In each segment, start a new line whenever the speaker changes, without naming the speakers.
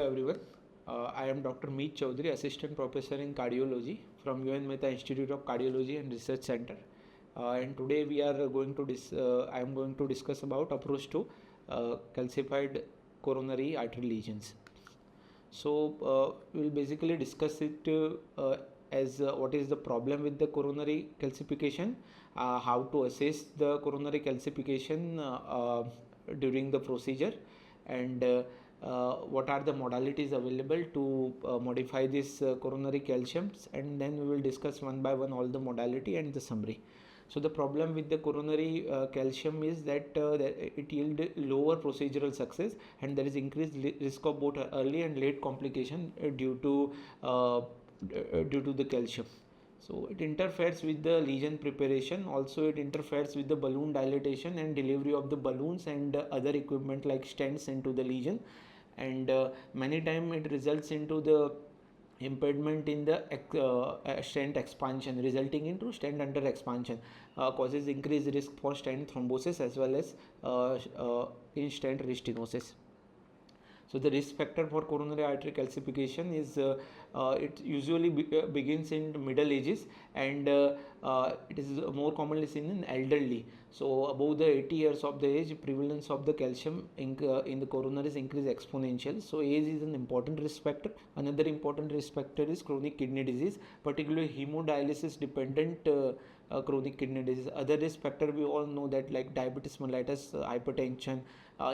everyone. I am Dr. Meet Chaudhary, Assistant Professor in Cardiology from UNMICRC Institute of Cardiology and Research Center. And today we are going to I am going to discuss about approach to calcified coronary artery lesions. So we'll basically discuss it as what is the problem with the coronary calcification, how to assess the coronary calcification during the procedure, and what are the modalities available to modify this coronary calciums, and then we will discuss one by one all the modality and the summary. So the problem with the coronary calcium is that it yields lower procedural success, and there is increased risk of both early and late complication due to the calcium. So it interferes with the lesion preparation. Also it interferes with the balloon dilatation and delivery of the balloons and other equipment like stents into the lesion, and many times it results into the impediment in the stent expansion, resulting into stent under expansion, causes increased risk for stent thrombosis as well as in stent restenosis. So the risk factor for coronary artery calcification is it usually begins in middle ages, and it is more commonly seen in elderly. So above the 80 years of the age, prevalence of the calcium in the coronaries increase exponential. So age is an important risk factor. Another important risk factor is chronic kidney disease, particularly hemodialysis dependent chronic kidney disease. Other risk factor we all know that, like diabetes mellitus, hypertension,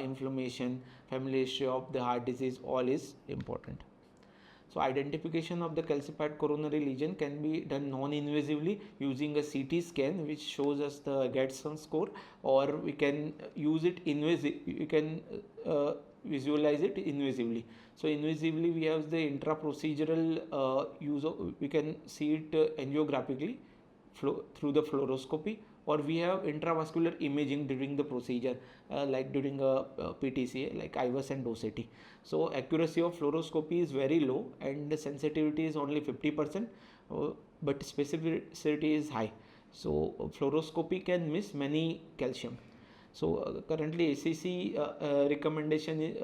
inflammation, family history of the heart disease, all is important. So identification of the calcified coronary lesion can be done non-invasively using a CT scan, which shows us the Gadsden score, or we can use it you can visualize it invasively. So invasively we have the intra-procedural use of, we can see it angiographically through the fluoroscopy, or we have intravascular imaging during the procedure, like during a PTCA, like IVUS and OCT. So accuracy of fluoroscopy is very low and the sensitivity is only 50%, but specificity is high. So fluoroscopy can miss many calcium. So currently ACC recommendation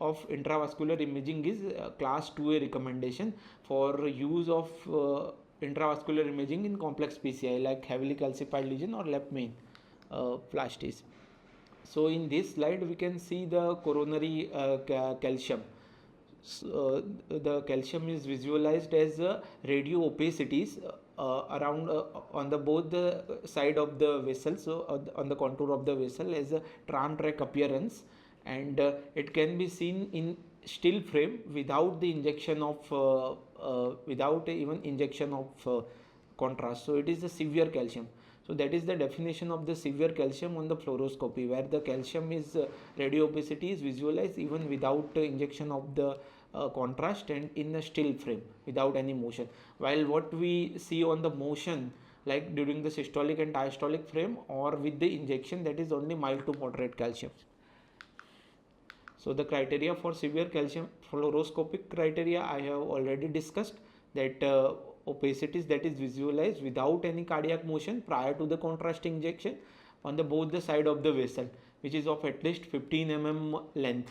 of intravascular imaging is class 2A recommendation for use of intravascular imaging in complex PCI like heavily calcified lesion or left main plasties. So in this slide we can see the coronary calcium. So, the calcium is visualized as radio opacities around on the both the side of the vessel, so on the contour of the vessel as a tram track appearance, and it can be seen in still frame without the injection of without even injection of contrast. So it is a severe calcium. So that is the definition of the severe calcium on the fluoroscopy, where the calcium is radio opacity is visualized even without injection of the contrast and in a still frame without any motion, while what we see on the motion, like during the systolic and diastolic frame or with the injection, that is only mild to moderate calcium. So the criteria for severe calcium, fluoroscopic criteria I have already discussed, that opacities that is visualized without any cardiac motion prior to the contrast injection on the both the side of the vessel, which is of at least 15 mm length.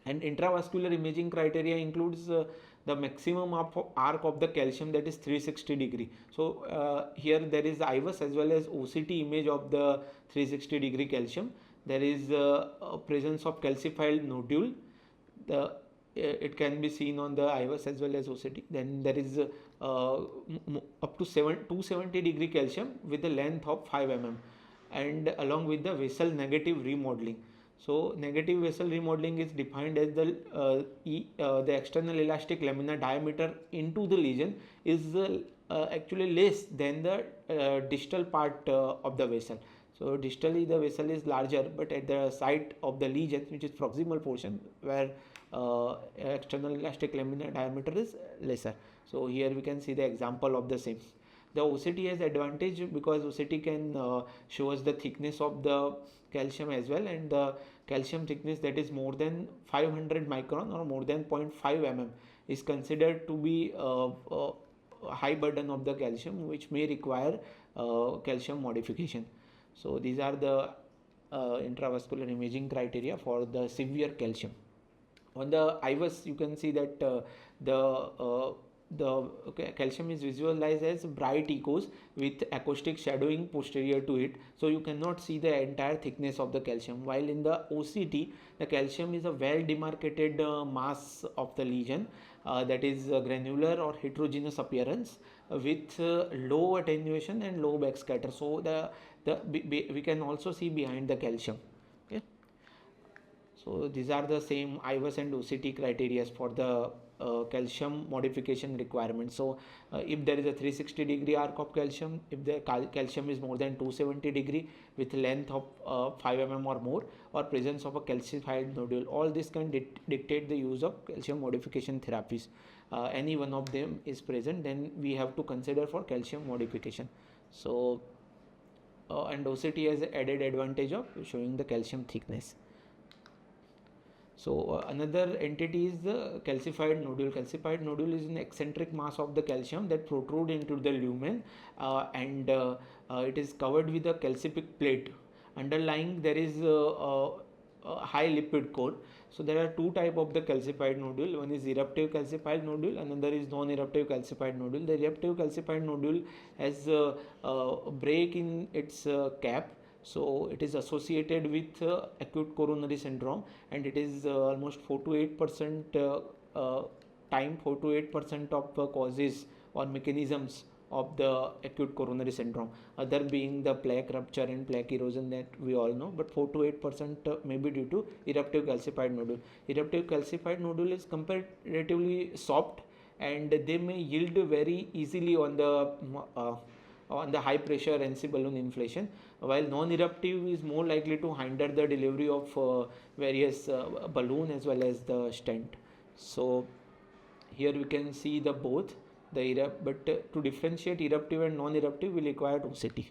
And intravascular imaging criteria includes the maximum arc of the calcium, that is 360 degree. So here there is IVUS as well as OCT image of the 360 degree calcium. There is a presence of calcified nodule. It can be seen on the IVUS as well as OCT. Then there is up to 270 degree calcium with a length of 5 mm, and along with the vessel negative remodeling. So negative vessel remodeling is defined as the external elastic lamina diameter into the lesion is actually less than the distal part of the vessel. So distally the vessel is larger, but at the site of the lesion, which is proximal portion, where external elastic lamina diameter is lesser. So here we can see the example of the same. The OCT has advantage because OCT can show us the thickness of the calcium as well, and the calcium thickness that is more than 500 micron or more than 0.5 mm is considered to be high burden of the calcium, which may require calcium modification. So these are the intravascular imaging criteria for the severe calcium. On the IVUS, you can see that the calcium is visualized as bright echoes with acoustic shadowing posterior to it, so you cannot see the entire thickness of the calcium. While in the OCT, the calcium is a well demarcated mass of the lesion, that is granular or heterogeneous appearance, with low attenuation and low backscatter. So we can also see behind the calcium. Okay. So these are the same IVUS and OCT criteria for the calcium modification requirement. So if there is a 360-degree arc of calcium, if the calcium is more than 270 degree with length of 5 mm or more, or presence of a calcified nodule, all this can dictate the use of calcium modification therapies. Any one of them is present, then we have to consider for calcium modification. So and OCT has added advantage of showing the calcium thickness. So another entity is the calcified nodule. Calcified nodule is an eccentric mass of the calcium that protrude into the lumen, and it is covered with a calcific plate. Underlying there is a high lipid core. So there are two types of the calcified nodule. One is eruptive calcified nodule, another is non-eruptive calcified nodule. The eruptive calcified nodule has a break in its cap. So it is associated with acute coronary syndrome, and it is almost 4 to 8% time, 4 to 8% of causes or mechanisms of the acute coronary syndrome, other being the plaque rupture and plaque erosion that we all know, but 4 to 8% may be due to eruptive calcified nodule. Eruptive calcified nodule is comparatively soft, and they may yield very easily on the high pressure NC balloon inflation, while non-eruptive is more likely to hinder the delivery of various balloon as well as the stent. So here we can see the both the but to differentiate eruptive and non-eruptive we require OCT.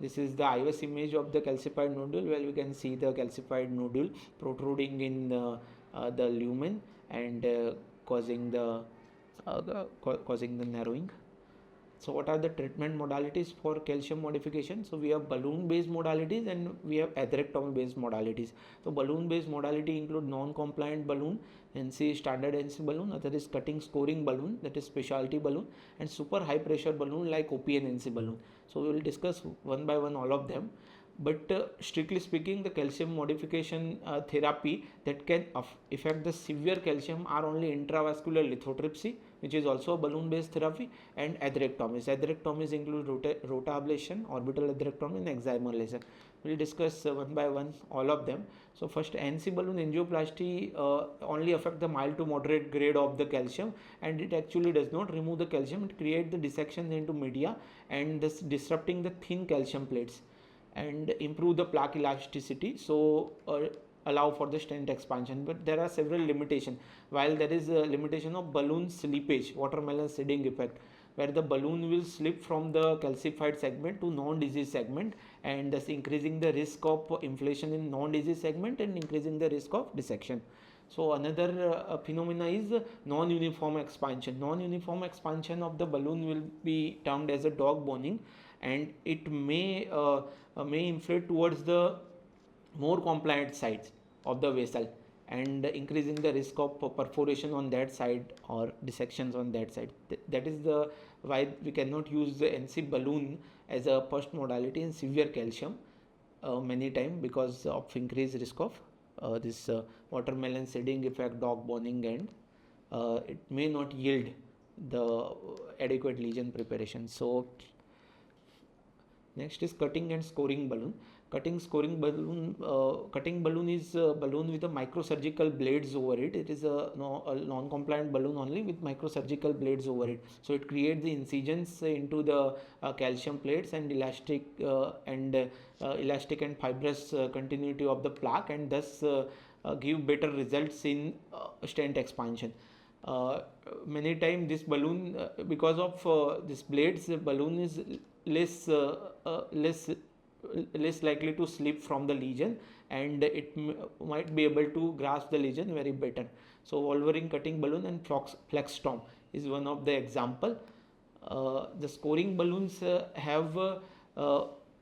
This is the IVUS image of the calcified nodule, where we can see the calcified nodule protruding in the lumen and causing the narrowing. So what are the treatment modalities for calcium modification? So we have balloon based modalities and we have atherectomy based modalities. So balloon based modality include non-compliant balloon, NC standard NC balloon, other is cutting scoring balloon, that is specialty balloon, and super high pressure balloon like OPN NC balloon. So we will discuss one by one all of them. But strictly speaking, the calcium modification therapy that can affect the severe calcium are only intravascular lithotripsy, which is also a balloon based therapy, and atherectomies. Atherectomies include rota ablation, orbital atherectomy, and excimer laser. We will discuss one by one all of them. So first, NC balloon angioplasty only affect the mild to moderate grade of the calcium, and it actually does not remove the calcium. It creates the dissections into media and thus disrupting the thin calcium plates and improve the plaque elasticity, so allow for the stent expansion. But there are several limitations. While there is a limitation of balloon slippage, watermelon seeding effect, where the balloon will slip from the calcified segment to non-disease segment, and thus increasing the risk of inflation in non-disease segment and increasing the risk of dissection. So another phenomena is non-uniform expansion. Non-uniform expansion of the balloon will be termed as a dog boning, and it may inflate towards the more compliant sides of the vessel and increasing the risk of perforation on that side or dissections on that side. That is the why we cannot use the NC balloon as a first modality in severe calcium many times, because of increased risk of this watermelon seeding effect, dog boning, and it may not yield the adequate lesion preparation. So next is cutting and scoring balloon. Cutting balloon is a balloon with a microsurgical blades over it. It is a non-compliant balloon only with microsurgical blades over it. So it creates the incisions into the calcium plates and elastic and fibrous continuity of the plaque, and thus give better results in stent expansion. Many times this balloon, because of this blades, balloon is less likely to slip from the lesion, and it might be able to grasp the lesion very better. So Wolverine cutting balloon and flex storm is one of the example. The scoring balloons have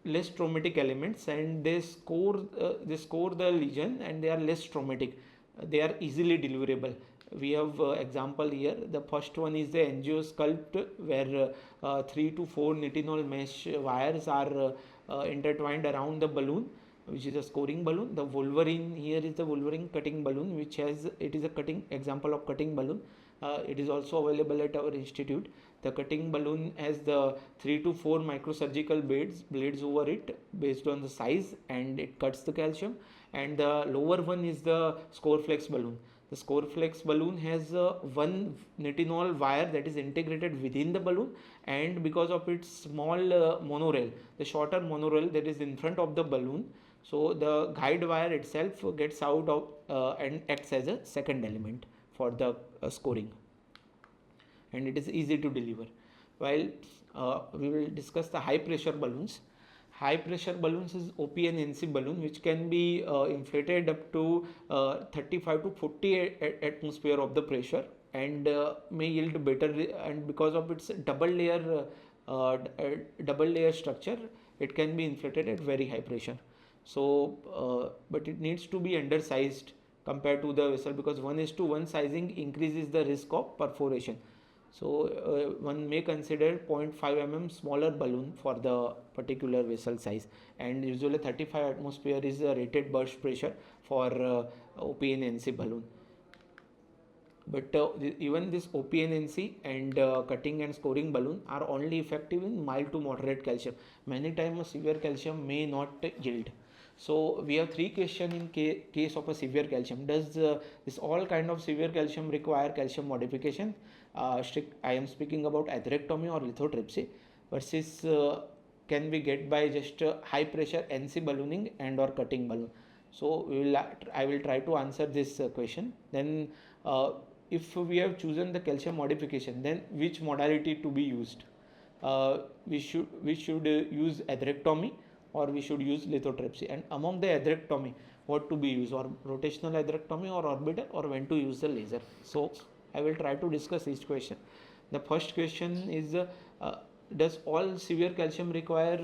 less traumatic elements, and they score the lesion, and they are less traumatic. they are easily deliverable. We have example here. The first one is the angiosculpt, where 3 to 4 nitinol mesh wires are intertwined around the balloon, which is a scoring balloon. The Wolverine, here is the Wolverine cutting balloon, which has, it is a cutting example of cutting balloon. It is also available at our institute. The cutting balloon has the 3 to 4 microsurgical blades over it based on the size, and it cuts the calcium. And the lower one is the Scoreflex balloon. The Scoreflex balloon has one nitinol wire that is integrated within the balloon, and because of its small monorail, the shorter monorail that is in front of the balloon, so the guide wire itself gets out of and acts as a second element for the scoring, and it is easy to deliver. While we will discuss the high pressure balloons. High pressure balloons is OP and NC balloon, which can be inflated up to 35 to 40 atmosphere of the pressure, and may yield better, and because of its double layer structure, it can be inflated at very high pressure. So but it needs to be undersized compared to the vessel, because 1:1 sizing increases the risk of perforation. So one may consider 0.5 mm smaller balloon for the particular vessel size, and usually 35 atmosphere is the rated burst pressure for OP and NC balloon. But even this OP and NC and cutting and scoring balloon are only effective in mild to moderate calcium. Many times severe calcium may not yield. So we have 3 questions in case of a severe calcium. Does this all kind of severe calcium require calcium modification? I am speaking about atherectomy or lithotripsy, versus can we get by just high pressure NC ballooning and or cutting balloon. So I will try to answer this question. Then if we have chosen the calcium modification, then which modality to be used? We should use atherectomy, or we should use lithotripsy. And among the atherectomy, what to be used, or rotational atherectomy or orbital, or when to use the laser. So I will try to discuss each question. The first question is does all severe calcium require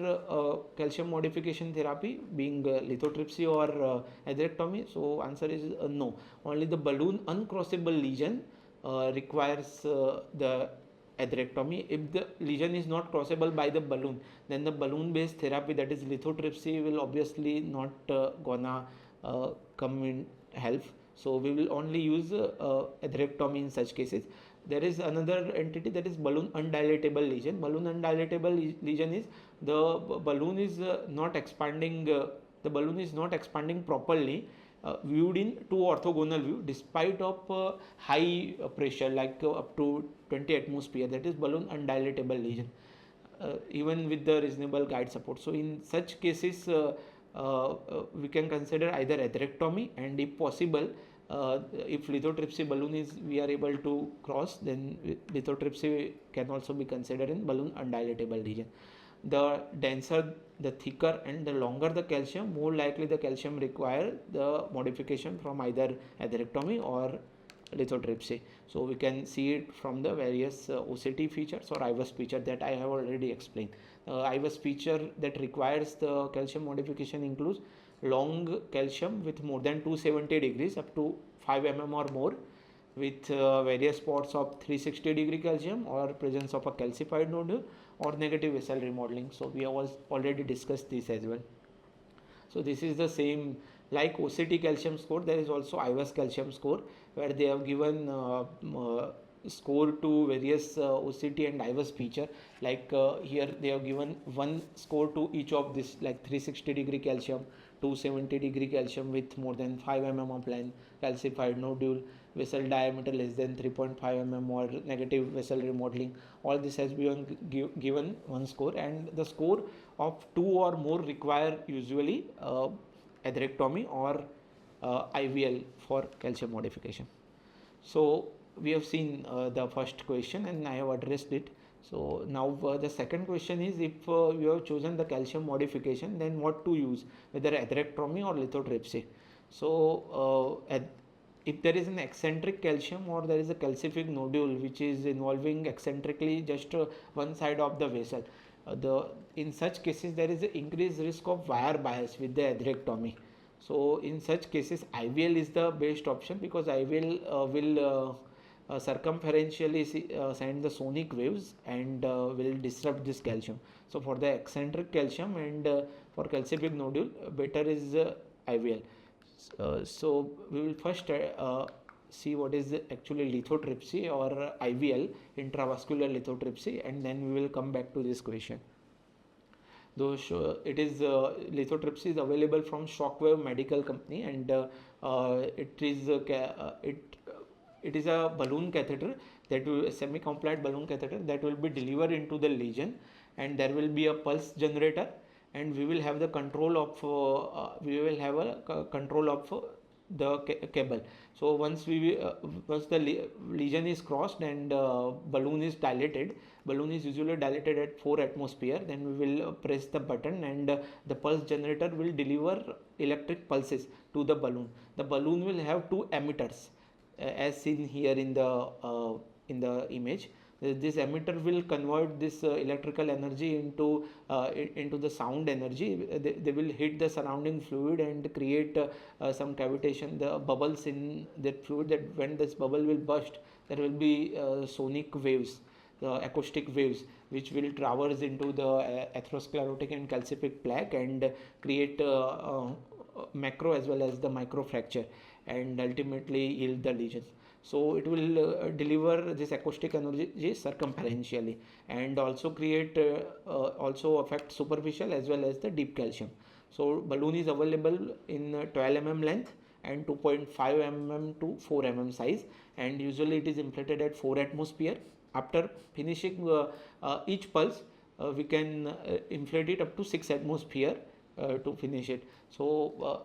calcium modification therapy, being lithotripsy or atherectomy? So answer is no. Only the balloon uncrossable lesion requires the atherectomy. If the lesion is not crossable by the balloon, then the balloon based therapy, that is lithotripsy, will obviously not gonna come in help. So we will only use atherectomy in such cases. There is another entity, that is balloon undilatable lesion. Balloon undilatable lesion is the balloon is not expanding. The balloon is not expanding properly, viewed in two orthogonal view, despite of high pressure, like up to 20 atmosphere. That is balloon undilatable lesion, even with the reasonable guide support. So in such cases, we can consider either atherectomy, and if possible, if lithotripsy balloon is we are able to cross, then lithotripsy can also be considered in balloon undilatable region. The denser, the thicker and the longer the calcium, more likely the calcium require the modification from either atherectomy or lithotripsy. So we can see it from the various OCT features or IVUS feature that I have already explained. IVUS feature that requires the calcium modification includes long calcium with more than 270 degrees up to 5 mm or more, with various spots of 360 degree calcium, or presence of a calcified nodule, or negative vessel remodeling. So we have already discussed this as well. So this is the same like OCT calcium score. There is also IVUS calcium score, where they have given score to various OCT and IVUS feature. Like here they have given one score to each of this, like 360 degree calcium, 270 degree calcium with more than 5 mm of length, calcified nodule, vessel diameter less than 3.5 mm, or negative vessel remodeling. All this has been given one score, and the score of 2 or more require usually atherectomy or IVL for calcium modification. So we have seen the first question and I have addressed it. So now the second question is, if you have chosen the calcium modification, then what to use, whether atherectomy or lithotripsy. So if there is an eccentric calcium, or there is a calcific nodule which is involving eccentrically just one side of the vessel, in such cases there is an increased risk of wire bias with the atherectomy. So in such cases, IVL is the best option, because IVL will circumferentially send the sonic waves and will disrupt this calcium. So for the eccentric calcium and for calcific nodule, better is IVL. So we will first see what is actually lithotripsy or IVL, intravascular lithotripsy, and then we will come back to this question. Though it is lithotripsy is available from Shockwave Medical Company, and it is a balloon catheter, that will semi-compliant balloon catheter, that will be delivered into the lesion, and there will be a pulse generator, and we will have the control of the cable. So once the lesion is crossed and balloon is dilated, balloon is usually dilated at 4 atmosphere, then we will press the button, and the pulse generator will deliver electric pulses to the balloon. The balloon will have two emitters, as seen here in the image. This emitter will convert this electrical energy into the sound energy. They will hit the surrounding fluid and create some cavitation, the bubbles in that fluid, that when this bubble will burst, there will be sonic waves, acoustic waves, which will traverse into the atherosclerotic and calcific plaque and create macro as well as the micro fracture, and ultimately yield the lesions. So it will deliver this acoustic energy circumferentially, and also create also affect superficial as well as the deep calcium. So balloon is available in 12 mm length and 2.5 mm to 4 mm size, and usually it is inflated at 4 atmosphere. After finishing each pulse, we can inflate it up to 6 atmosphere to finish it. So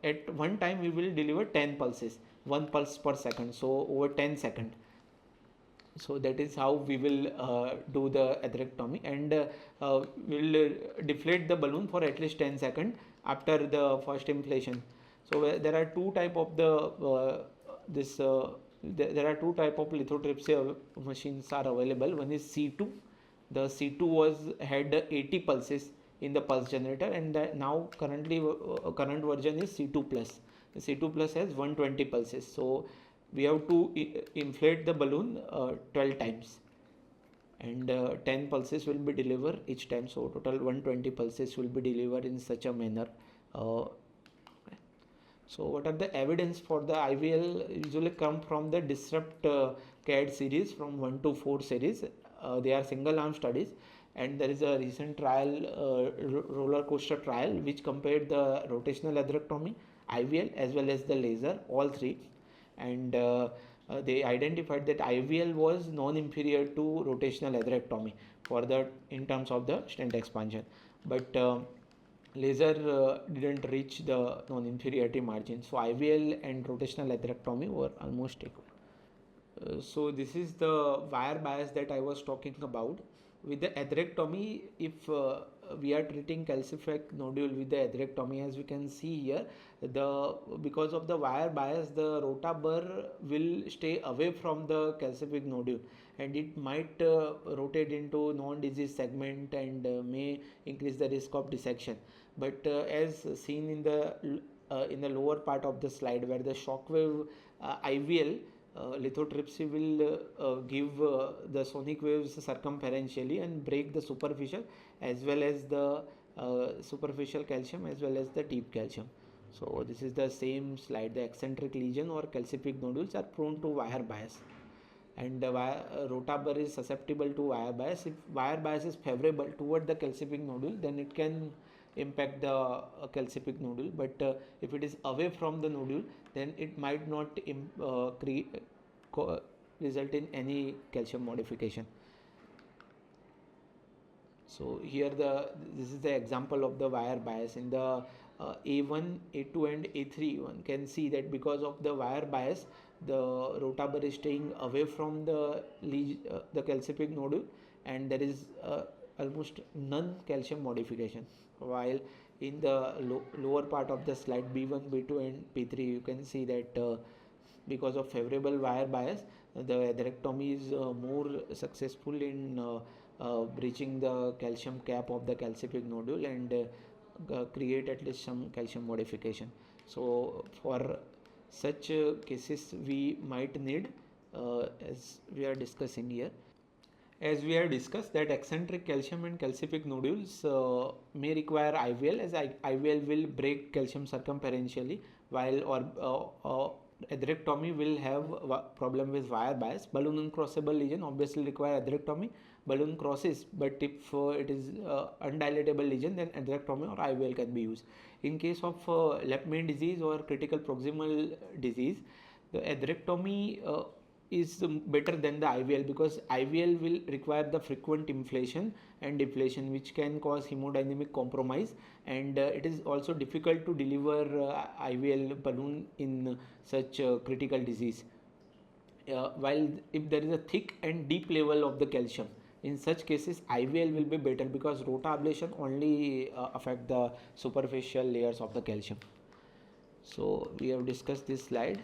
at one time we will deliver 10 pulses, 1 pulse per second, so over 10 seconds. So that is how we will do the atherectomy, and we will deflate the balloon for at least 10 seconds after the first inflation. So there are two type of there are two type of lithotripsy machines are available. One is C2. The C2 had 80 pulses in the pulse generator, and now current version is C2 plus. The C2 plus has 120 pulses. So we have to inflate the balloon 12 times, and 10 pulses will be delivered each time. So total 120 pulses will be delivered in such a manner. So what are the evidence for the IVL? Usually come from the disrupt CAD series from 1 to 4 series. They are single arm studies, and there is a recent trial, roller coaster trial, which compared the rotational atherectomy, IVL as well as the laser, all three, and they identified that IVL was non-inferior to rotational atherectomy in terms of the stent expansion, but laser didn't reach the non-inferiority margin. So IVL and rotational atherectomy were almost equal. So this is the wire bias that I was talking about. With the atherectomy, if we are treating calcified nodule with the atherectomy, as we can see here, because of the wire bias, the rota burr will stay away from the calcific nodule, and it might rotate into non-disease segment and may increase the risk of dissection. But as seen in the lower part of the slide, where the shockwave IVL lithotripsy will give the sonic waves circumferentially and break the superficial as well as the superficial calcium as well as the deep calcium. So this is the same slide. The eccentric lesion or calcific nodules are prone to wire bias, and the rota burr is susceptible to wire bias. If wire bias is favorable toward the calcific nodule, then it can impact the calcific nodule, but if it is away from the nodule, then it might not result in any calcium modification. So here this is the example of the wire bias. In the A1, A2 and A3, one can see that because of the wire bias, the rota burr is staying away from the calcific nodule, and there is almost none calcium modification. While in the lower part of the slide B1, B2 and P3, you can see that because of favorable wire bias, the atherectomy is more successful in breaching the calcium cap of the calcific nodule, and create at least some calcium modification. So for such cases we might need, as we are discussing here, as we have discussed, that eccentric calcium and calcific nodules may require IVL, as IVL will break calcium circumferentially, while atherectomy will have problem with wire bias. Balloon uncrossable lesion obviously require atherectomy. Balloon crosses, but if it is undilatable lesion, then atherectomy or IVL can be used. In case of left main disease or critical proximal disease, the atherectomy is better than the IVL, because IVL will require the frequent inflation and deflation, which can cause hemodynamic compromise, and it is also difficult to deliver IVL balloon in such critical disease. While if there is a thick and deep level of the calcium, in such cases IVL will be better, because rota ablation only affect the superficial layers of the calcium. So we have discussed this slide.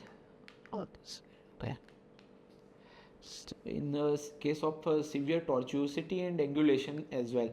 Okay. In the case of severe tortuosity and angulation as well,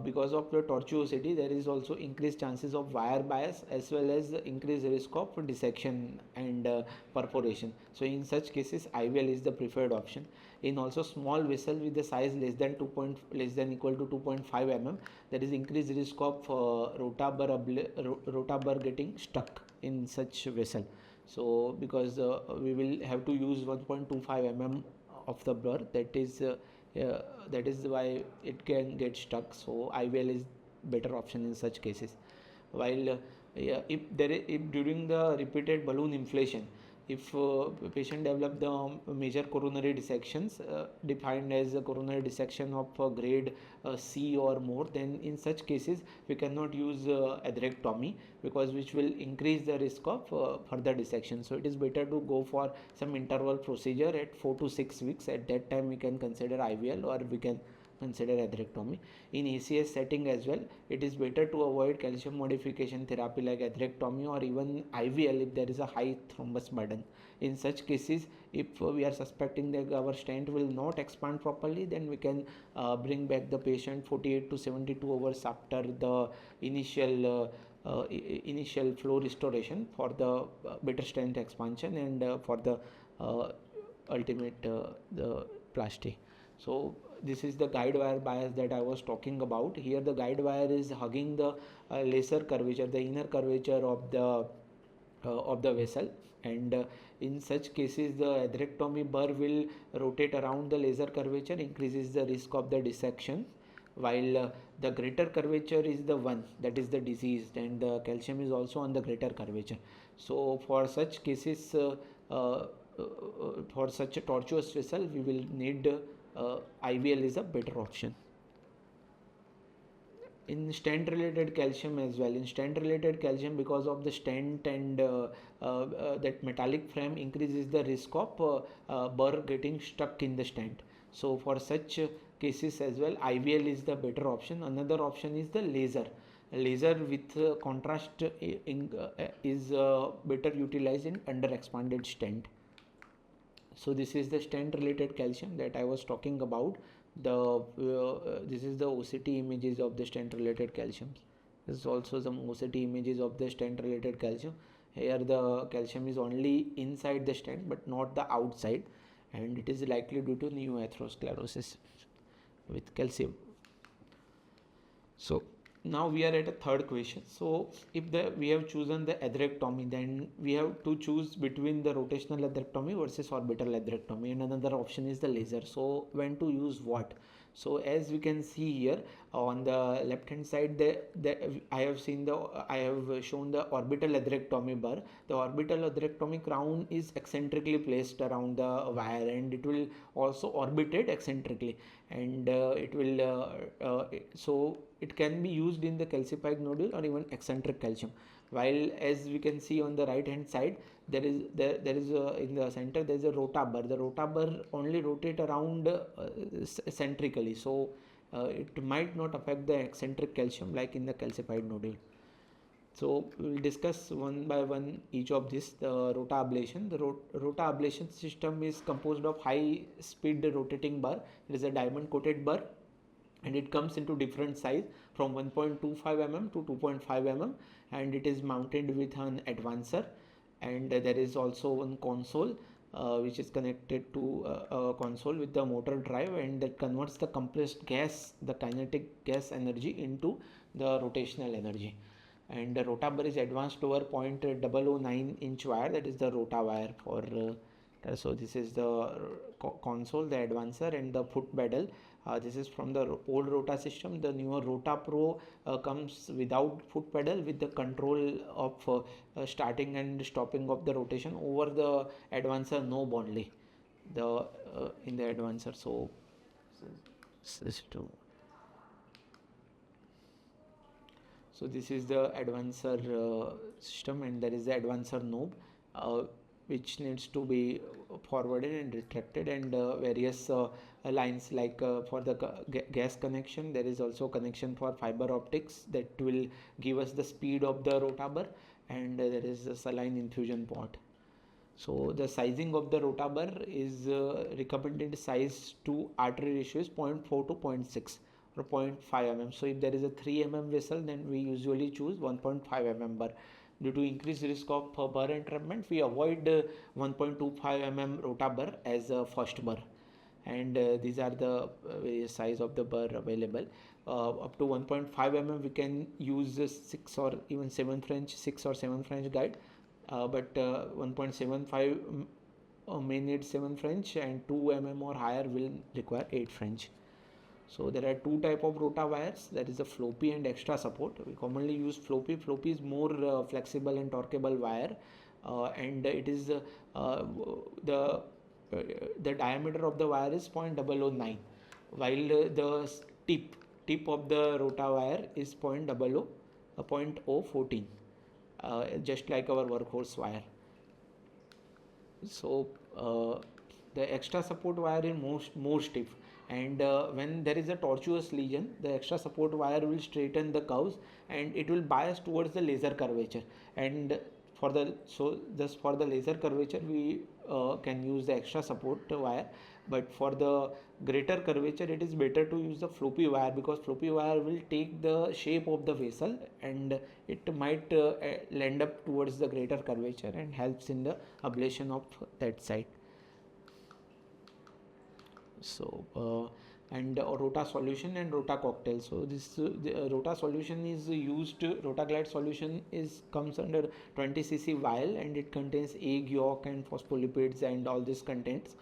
because of the tortuosity there is also increased chances of wire bias, as well as increased risk of dissection and perforation. So in such cases IVL is the preferred option. In also small vessel with the size less than equal to 2.5 mm, there is increased risk of rota burr getting stuck in such vessel. So because we will have to use 1.25 mm of the burr, that is why it can get stuck. So IVL is better option in such cases. While if during the repeated balloon inflation, if patient develop the major coronary dissections defined as a coronary dissection of grade C or more, then in such cases we cannot use atherectomy, because which will increase the risk of further dissection. So it is better to go for some interval procedure at 4 to 6 weeks. At that time we can consider IVL, or we can consider atherectomy. In ACS setting as well, it is better to avoid calcium modification therapy like atherectomy or even IVL if there is a high thrombus burden. In such cases, if we are suspecting that our stent will not expand properly, then we can bring back the patient 48 to 72 hours after the initial flow restoration for the better stent expansion and for the ultimate the plasty. So this is the guide wire bias that I was talking about. Here the guide wire is hugging the lesser curvature, the inner curvature of the vessel, and in such cases the atherectomy burr will rotate around the laser curvature, increases the risk of the dissection, while the greater curvature is the one that is the diseased, and the calcium is also on the greater curvature. So for such cases, for such a tortuous vessel, we will need IVL is a better option. In stent related calcium as well, in stent related calcium, because of the stent and that metallic frame increases the risk of burr getting stuck in the stent. So for such cases as well, IVL is the better option. Another option is the laser with contrast is better utilized in under expanded stent. So this is the stent related calcium that I was talking about. This is the OCT images of the stent related calcium. This is also some OCT images of the stent related calcium. Here the calcium is only inside the stent but not the outside, and it is likely due to new atherosclerosis with calcium. So now we are at a third question. So if we have chosen the atherectomy, then we have to choose between the rotational atherectomy versus orbital atherectomy, and another option is the laser. So when to use what? So as we can see here on the left hand side, I have shown the orbital atherectomy burr. The orbital atherectomy crown is eccentrically placed around the wire, and it will also orbited eccentrically, and so it can be used in the calcified nodule or even eccentric calcium. While as we can see on the right hand side, there is in the center there is a rota burr. The rota burr only rotate around centrically, so it might not affect the eccentric calcium like in the calcified nodule. So we will discuss one by one each of this. The rota ablation. The rota ablation system is composed of high speed rotating burr. It is a diamond coated burr, and it comes into different size. from 1.25 mm to 2.5 mm, and it is mounted with an advancer, and there is also one console which is connected to a console with the motor drive, and that converts the compressed gas, the kinetic gas energy, into the rotational energy. And the rotabar is advanced over 0.009 inch wire, that is the rota wire for so this is the console, the advancer, and the foot pedal. This is from the old Rota system. The newer Rota Pro comes without foot pedal, with the control of starting and stopping of the rotation over the advancer knob only. The in the advancer, so system. So this is the advancer system, and there is the advancer knob which needs to be forwarded and retracted, and various lines like for the gas connection. There is also connection for fiber optics that will give us the speed of the rotabar, and there is a saline infusion port. So the sizing of the rotabar is recommended size to artery ratio is 0.4 to 0.6 or 0.5 mm. So if there is a 3 mm vessel, then we usually choose 1.5 mm burr. Due to increased risk of burr entrapment, we avoid 1.25 mm rotabar as a first burr. And these are the various size of the burr available. Up to 1.5 mm we can use 6 or even 7 French, 6 or 7 French guide, but 1.75 may need 7 French, and 2 mm or higher will require 8 French. So there are two type of rota wires, that is the floppy and extra support. We commonly use floppy. Floppy is more flexible and torqueable wire, and it is the diameter of the wire is 0.009, while the tip of the rota wire is 0.014, just like our workhorse wire. So the extra support wire is more stiff, and when there is a tortuous lesion, the extra support wire will straighten the curves, and it will bias towards the laser curvature. And for the laser curvature we can use the extra support wire, but for the greater curvature it is better to use the floppy wire, because floppy wire will take the shape of the vessel, and it might land up towards the greater curvature and helps in the ablation of that side. So and rota solution and rota cocktail. So this the rota solution is used. Rotaglide solution comes under 20 cc vial, and it contains egg yolk and phospholipids and all this contents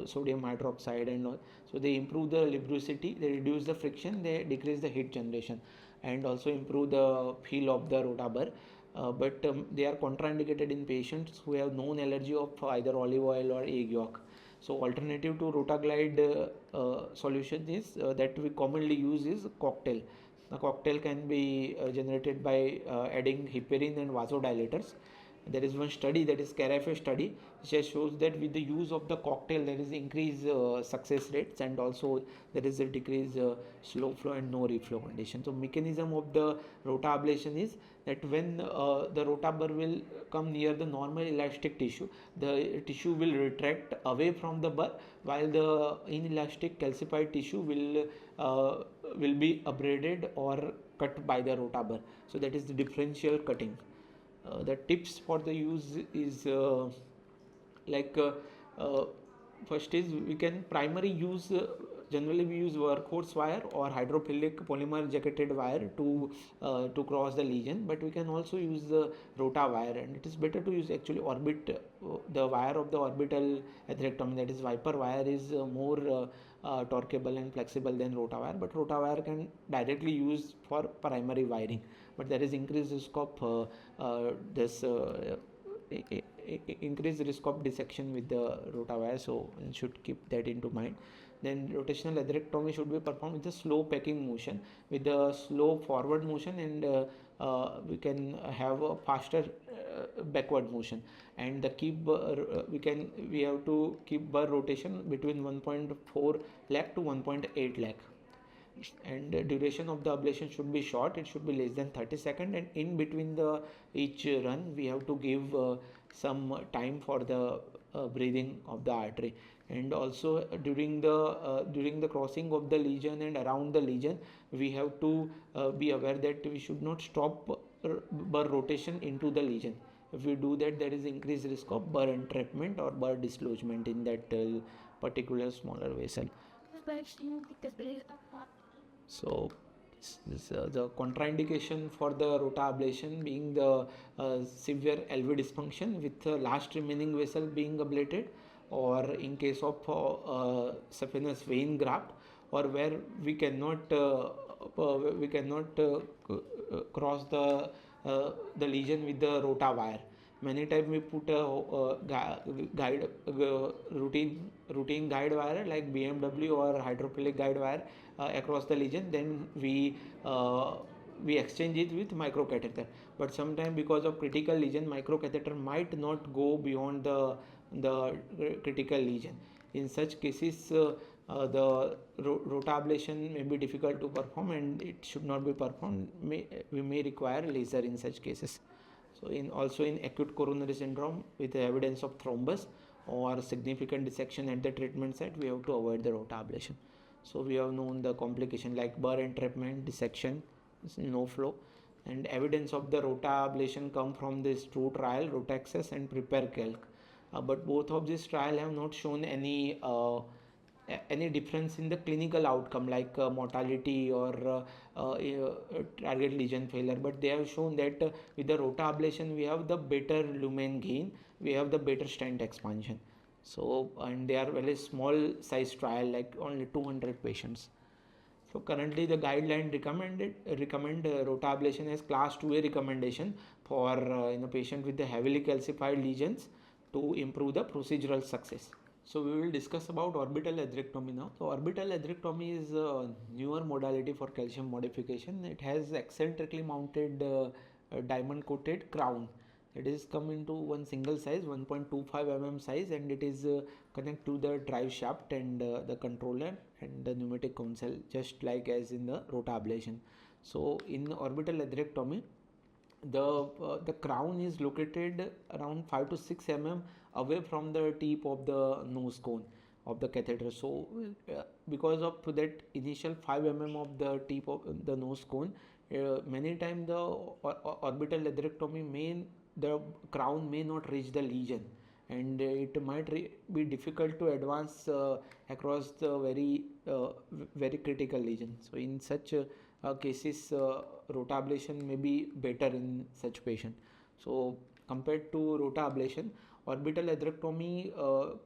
sodium hydroxide and all. So they improve the lubricity, they reduce the friction, they decrease the heat generation, and also improve the feel of the rotabar. But they are contraindicated in patients who have known allergy of either olive oil or egg yolk. So alternative to Rotaglide solution is that we commonly use is cocktail. The cocktail can be generated by adding heparin and vasodilators. There is one study, that is Carafe study, which shows that with the use of the cocktail there is increased success rates, and also there is a decreased slow flow and no reflow condition. So mechanism of the rota ablation is that when the rotabar will come near the normal elastic tissue, the tissue will retract away from the burr, while the inelastic calcified tissue will be abraded or cut by the rotabar. So that is the differential cutting. The tips for the use is first is we can primary use generally we use workhorse wire or hydrophilic polymer jacketed wire to cross the lesion, but we can also use the rota wire, and it is better to use actually the wire of the orbital atherectomy, that is Viper wire, is more torqueable and flexible than rota wire, but rota wire can directly use for primary wiring, but there is increased risk of increased risk of dissection with the rota wire, so you should keep that into mind. Then rotational atherectomy should be performed with a slow packing motion, with the slow forward motion, and we can have a faster backward motion, and the we have to keep burr rotation between 1.4 lakh to 1.8 lakh. And duration of the ablation should be short, it should be less than 30 seconds, and in between each run we have to give some time for the breathing of the artery, and also during the crossing of the lesion and around the lesion we have to be aware that we should not stop burr rotation into the lesion. If we do that, there is increased risk of burr entrapment or burr dislodgement in that particular smaller vessel. So the contraindication for the rota ablation being the severe LV dysfunction with the last remaining vessel being ablated, or in case of saphenous vein graft, or where we cannot cross the lesion with the rota wire. Many times we put a guide routine guide wire like BMW or hydrophilic guide wire across the lesion, then we exchange it with microcatheter. But sometimes because of critical lesion, microcatheter might not go beyond the critical lesion. In such cases, the rota ablation may be difficult to perform and it should not be performed. We may require laser in such cases. So also in acute coronary syndrome with the evidence of thrombus or significant dissection at the treatment site, we have to avoid the rota ablation. So we have known the complication like burr entrapment, dissection, no flow, and evidence of the rota ablation come from this two trial, Rotaccess and Prepare Calc. But both of these trials have not shown any difference in the clinical outcome like mortality or target lesion failure, but they have shown that with the rota ablation we have the better lumen gain, we have the better stent expansion. So, and they are very small size trial, like only 200 patients. So currently the guideline recommend rota ablation as class 2A recommendation for in a patient with the heavily calcified lesions to improve the procedural success. So we will discuss about orbital atherectomy now. So orbital atherectomy is a newer modality for calcium modification. It has eccentrically mounted diamond coated crown. It is come into one single size, 1.25 mm size, and it is connect to the drive shaft and the controller and the pneumatic console, just like as in the rota ablation. So in orbital atherectomy, the crown is located around 5 to 6 mm away from the tip of the nose cone of the catheter. So because of that initial 5 mm of the tip of the nose cone, many times the orbital atherectomy the crown may not reach the lesion, and it might be difficult to advance across the very critical lesion. So in such cases, rota ablation may be better in such patient. So compared to rota ablation, orbital atherectomy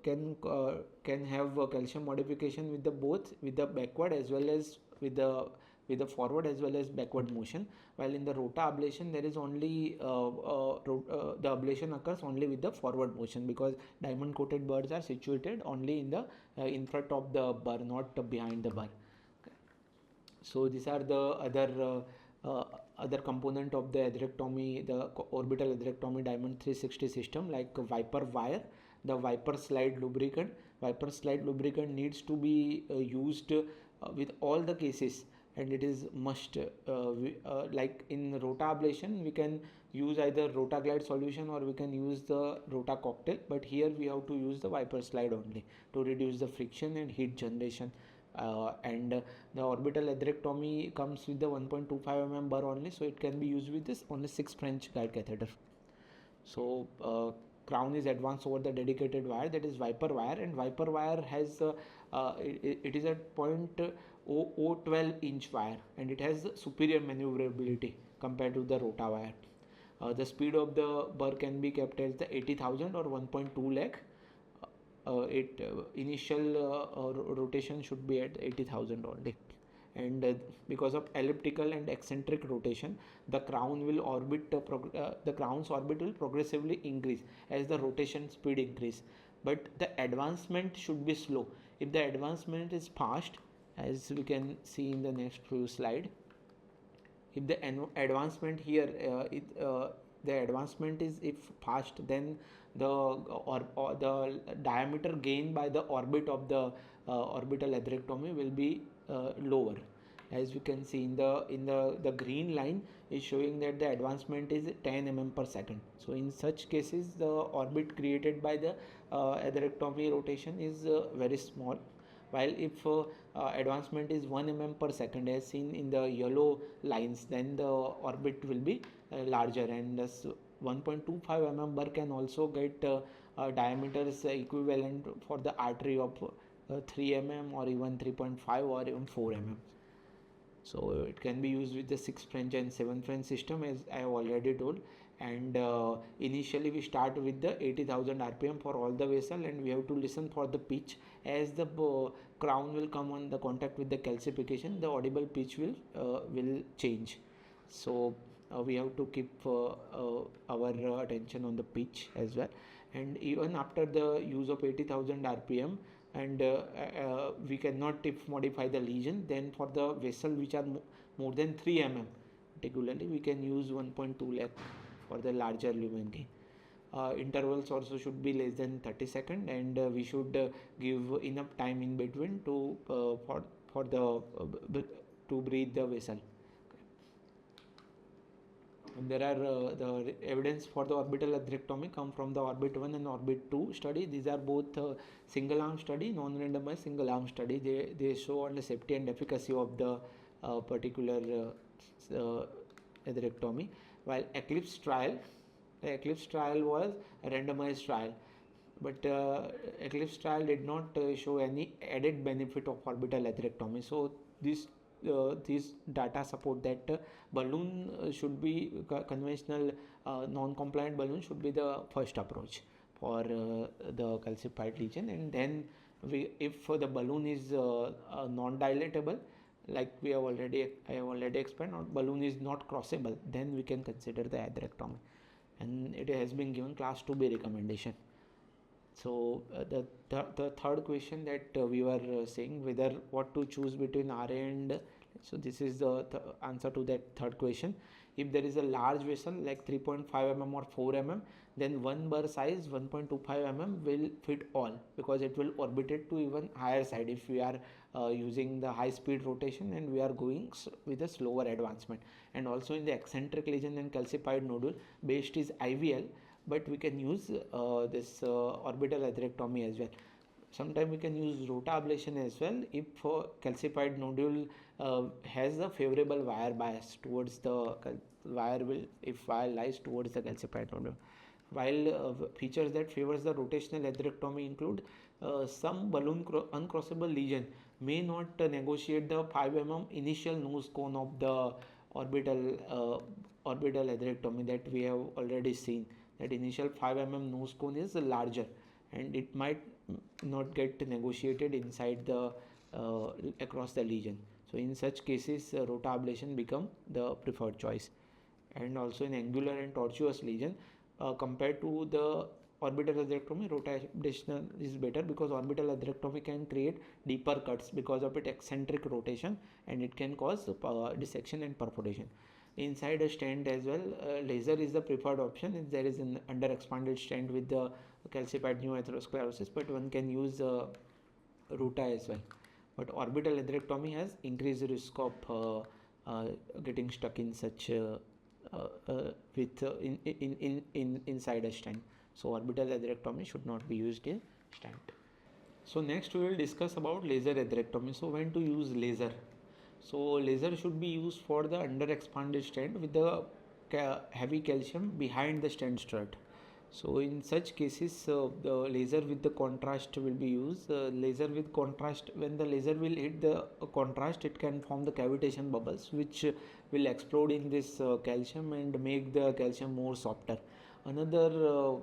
can have calcium modification with the backward as well as with the forward as well as backward motion, while in the rota ablation there is only the ablation occurs only with the forward motion, because diamond coated burrs are situated only in front of the burr, not behind the burr. So these are the other component of the atherectomy, the orbital atherectomy diamond 360 system, like Viper wire, the Viper slide lubricant. Viper slide lubricant needs to be used with all the cases, and it is must like in rota ablation we can use either Rotaglide solution or we can use the rota cocktail, but here we have to use the Viper slide only to reduce the friction and heat generation. And the orbital atherectomy comes with the 1.25 mm burr only, so it can be used with this only 6 French guide catheter. So crown is advanced over the dedicated wire, that is Viper wire, and Viper wire has it is a 0.012 inch wire, and it has superior maneuverability compared to the rota wire. The speed of the burr can be kept as the 80,000 or 1.2 lakh. Initial rotation should be at 80,000 only, and because of elliptical and eccentric rotation, the crown will the crown's orbit will progressively increase as the rotation speed increase, but the advancement should be slow. If the advancement is fast, as we can see in the next few slide, if the advancement here the advancement is if fast, then the diameter gained by the orbit of the orbital atherectomy will be lower. As we can see in the green line is showing that the advancement is 10 mm per second. So in such cases, the orbit created by the atherectomy rotation is very small. While if advancement is 1 mm per second as seen in the yellow lines, then the orbit will be larger, and this 1.25 mm burr can also get diameters equivalent for the artery of 3 mm or even 3.5 or even 4 mm. So it can be used with the 6 French and 7 French system, as I have already told. And initially we start with the 80,000 rpm for all the vessel, and we have to listen for the pitch. As the crown will come on the contact with the calcification, the audible pitch will change. So we have to keep our attention on the pitch as well. And even after the use of 80,000 rpm, and we cannot if modify the lesion, then for the vessel which are more than 3 mm particularly, we can use 1.2 lakh for the larger lumen gain. Intervals also should be less than 30 seconds, and we should give enough time in between to for the to breathe the vessel. And there are the evidence for the orbital atherectomy come from the Orbit 1 and Orbit 2 study. These are both single arm study, non-randomized single arm study. They show on the safety and efficacy of the particular atherectomy. While Eclipse trial was a randomized trial, but Eclipse trial did not show any added benefit of orbital atherectomy. So these data support that balloon should be conventional non-compliant balloon should be the first approach for the calcified lesion, and then if the balloon is non-dilatable, like I have already explained, or balloon is not crossable, then we can consider the atherectomy, and it has been given class 2B recommendation. So the third question that we were saying, whether what to choose between RA and, so this is the answer to that third question. If there is a large vessel like 3.5 mm or 4 mm, then one burr size 1.25 mm will fit all, because it will orbitate to even higher side if we are using the high speed rotation and we are going with a slower advancement. And also in the eccentric lesion and calcified nodule, best is IVL, but we can use this orbital atherectomy as well. Sometimes we can use rota ablation as well if calcified nodule has a favorable wire bias towards the if wire lies towards the calcified nodule. While features that favors the rotational atherectomy include some balloon uncrossable lesion may not negotiate the 5 mm initial nose cone of the orbital atherectomy that we have already seen. That initial 5 mm nose cone is larger, and it might not get negotiated inside the across the lesion. So in such cases, rota ablation become the preferred choice. And also in angular and tortuous lesion, compared to the orbital atherectomy, rotational is better, because orbital atherectomy can create deeper cuts because of its eccentric rotation, and it can cause dissection and perforation. Inside a stent as well, laser is the preferred option if there is an under expanded stent with the calcified new atherosclerosis, but one can use rota as well. But orbital atherectomy has increased risk of getting stuck in such inside a stent. So orbital atherectomy should not be used in stent. So next we will discuss about laser atherectomy. So when to use laser? So laser should be used for the under expanded stent with the heavy calcium behind the stent strut. So in such cases, the laser with the contrast will be used. Laser with contrast, when the laser will hit the contrast, it can form the cavitation bubbles, which will explode in this calcium and make the calcium more softer. Another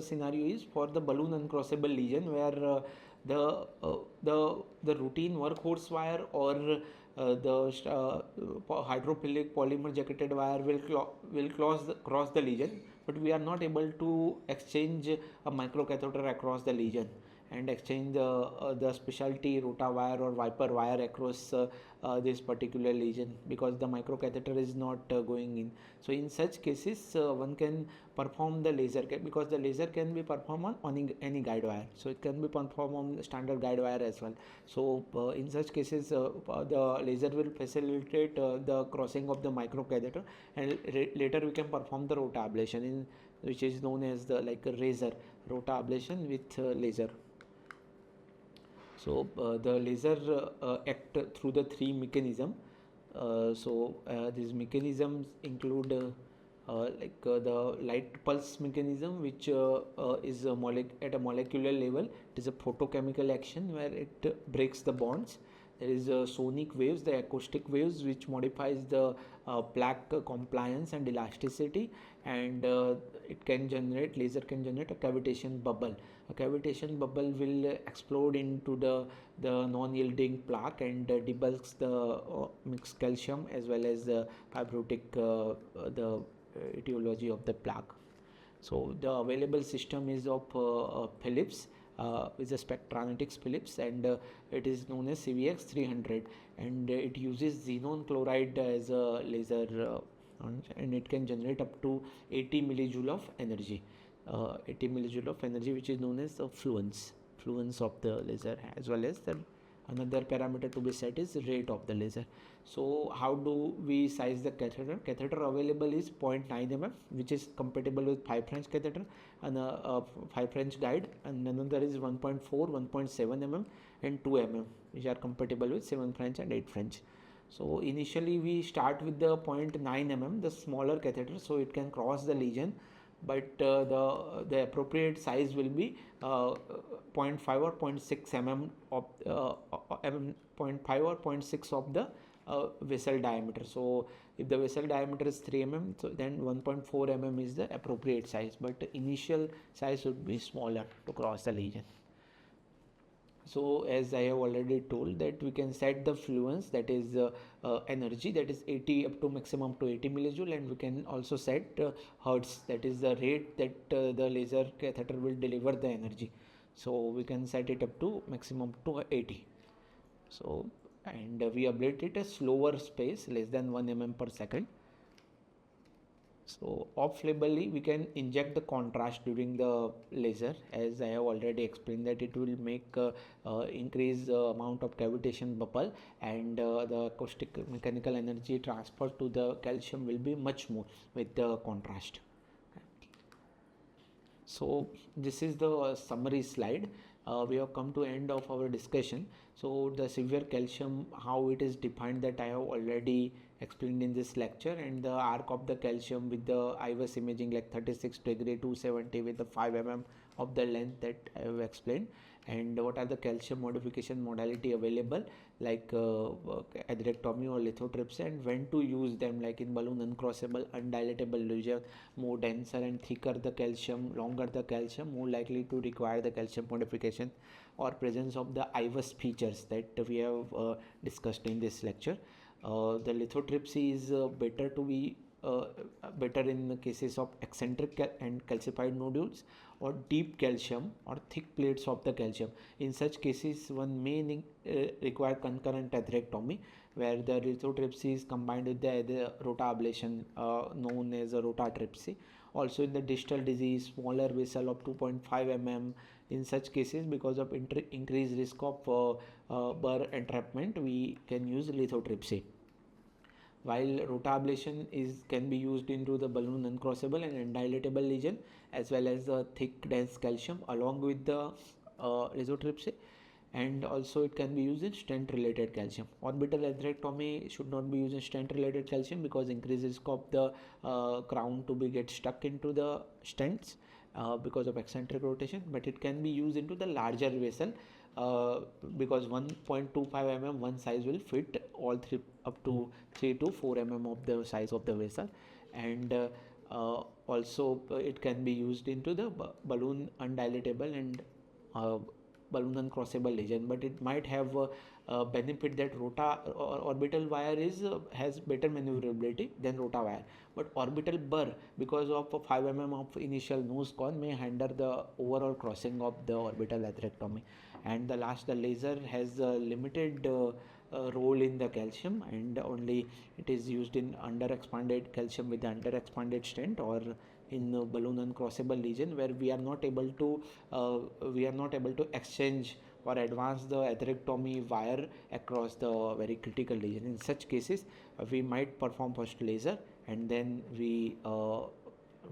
scenario is for the balloon uncrossable lesion, where the routine workhorse wire or the hydrophilic polymer jacketed wire will cross the lesion, but we are not able to exchange a microcatheter across the lesion and exchange the specialty rota wire or viper wire across this particular lesion, because the microcatheter is not going in. So in such cases, one can perform the laser, because the laser can be performed on any guide wire, so it can be performed on standard guide wire as well. So in such cases, the laser will facilitate the crossing of the microcatheter, and later we can perform the rota ablation, which is known as the like a razor rota ablation with laser. So the laser act through the three mechanism. These mechanisms include the light pulse mechanism, which is at a molecular level. It is a photochemical action where it breaks the bonds. There is sonic waves, the acoustic waves, which modifies the plaque compliance and elasticity, and laser can generate a cavitation bubble. A cavitation bubble will explode into the non-yielding plaque and debulks the mixed calcium as well as the fibrotic the etiology of the plaque. So the available system is of Philips, is a spectranalytics Philips, and it is known as CVX 300, and it uses xenon chloride as a laser, and it can generate up to 80 millijoule of energy. 80 millijoule of energy, which is known as fluence of the laser, as well as another parameter to be set is rate of the laser. So how do we size the catheter? Catheter available is 0.9 mm, which is compatible with 5 French catheter and a 5 French guide, and another is 1.4, 1.7 mm and 2 mm, which are compatible with 7 French and 8 French. So initially we start with the 0.9 mm, the smaller catheter, so it can cross the lesion, but the appropriate size will be 0.5 or 0.6 mm of 0.5 or 0.6 of the vessel diameter. So if the vessel diameter is 3 mm, so then 1.4 mm is the appropriate size, but the initial size would be smaller to cross the lesion. So as I have already told, that we can set the fluence, that is energy, that is 80 up to maximum to 80 millijoule, and we can also set hertz, that is the rate that the laser catheter will deliver the energy. So we can set it up to maximum to 80. So and we ablate it a slower space, less than 1 mm per second. So off-labelly we can inject the contrast during the laser, as I have already explained that it will make increase amount of cavitation bubble, and the acoustic mechanical energy transfer to the calcium will be much more with the contrast. So this is the summary slide. We have come to end of our discussion. So the severe calcium, how it is defined, that I have already explained in this lecture, and the arc of the calcium with the IVUS imaging like 36 degree 270 with the 5 mm of the length, that I have explained, and what are the calcium modification modality available, like atherectomy or lithotripsy, and when to use them, like in balloon uncrossable undilatable lesion, more denser and thicker the calcium, longer the calcium, more likely to require the calcium modification, or presence of the IVUS features that we have discussed in this lecture. The lithotripsy is better in the cases of eccentric and calcified nodules, or deep calcium or thick plates of the calcium. In such cases, one may require concurrent atherectomy, where the lithotripsy is combined with the rotablation, known as a rotatripsy. Also in the distal disease, smaller vessel of 2.5 mm, in such cases, because of increased risk of burr entrapment, we can use lithotripsy. While rotablation can be used into the balloon uncrossable and undilatable lesion, as well as the thick dense calcium along with the lithotripsy, and also it can be used in stent-related calcium. Orbital atherectomy should not be used in stent-related calcium, because increased risk of the crown to get stuck into the stents because of eccentric rotation, but it can be used into the larger vessel, because 1.25 mm one size will fit all three, up to 3 to 4 mm of the size of the vessel, and also it can be used into the balloon undilatable and balloon uncrossable lesion, but it might have a benefit that orbital wire has better maneuverability than rota wire, but orbital burr, because of 5 mm of initial nose cone, may hinder the overall crossing of the orbital atherectomy. And the laser has a limited role in the calcium, and only it is used in under expanded calcium with the under expanded stent, or in balloon uncrossable lesion, where we are not able to exchange or advance the atherectomy wire across the very critical lesion. In such cases, we might perform first laser, and then we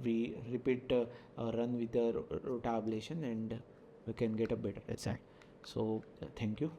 repeat run with the rotablation, and we can get a better result. So thank you.